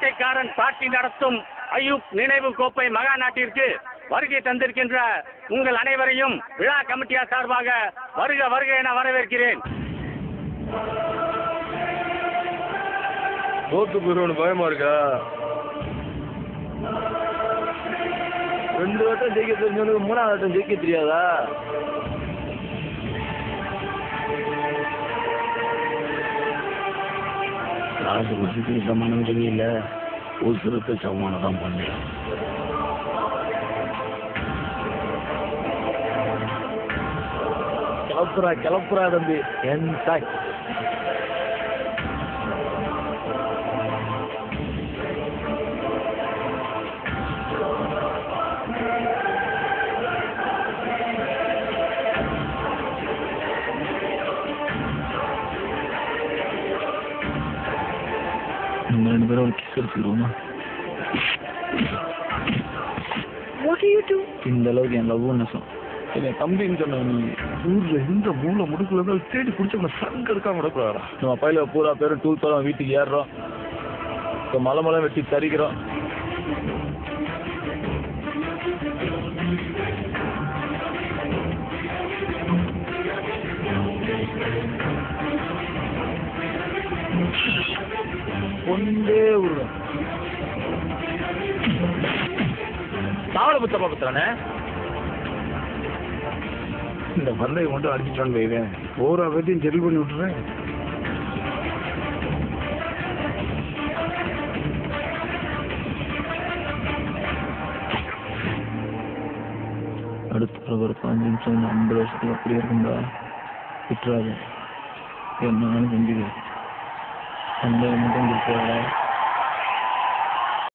வேட்டைக்காரன் பாட்டி நடத்தும் அய்யூப் நினைவு கோப்பை மகா நாட்டிற்கு வருகை தந்திருக்கின்ற உங்கள் அனைவரையும் விழா கமிட்டியார் சார்பாக வருக வருக என வரவேற்கிறேன். தோத்து போயிருவனு பயமா இருக்கா? 2 வட்டம் ஜெயிக்க தெரிஞ்சவனுக்கு 3ஆவது வட்டம் ஜெயிக்க தெரியாதா? காசு குடிச்சிட்டு சமானம் தெரியல, உசுரத்தை சமானம் தான் பண்ணு. கிளப்புறா தம்பி, என் தாய். நம்ம 2 பேரும் ஒரு கிஸ் எடுத்துக்கிறோமா? இந்த அளவுக்கு என் லவ் நெசம் என் தம்பின்னு சொன்ன நீ ஊர்ல எந்த மூளை முடுக்குல தான் தேடி பிடிச்சவங்க சங்க எடுக்காம விடக்கூடாதா? நம்ம பையில பூரா பேரும் டூல் தரோம், வீட்டுக்கு ஏறுறோம், இப்போ மலை வெட்டி தரிக்கிறோம். ஒன்றே விடுறோம் தாவளை புத்தப்பா பத்துறானே. இந்த பந்தையை மட்டும் அடிச்சுட்டான்னு வைவேன், ஓரா பேத்தையும் செட்டில் பண்ணி விட்டுறேன். அடுத்த ஒரு 5 நிமிஷம் 50 வருஷத்துக்கு அப்படியே இருக்குண்டா, விட்டுறாது. என்ன செஞ்சுது பந்தையை மட்டும் கொடுத்தாங்க.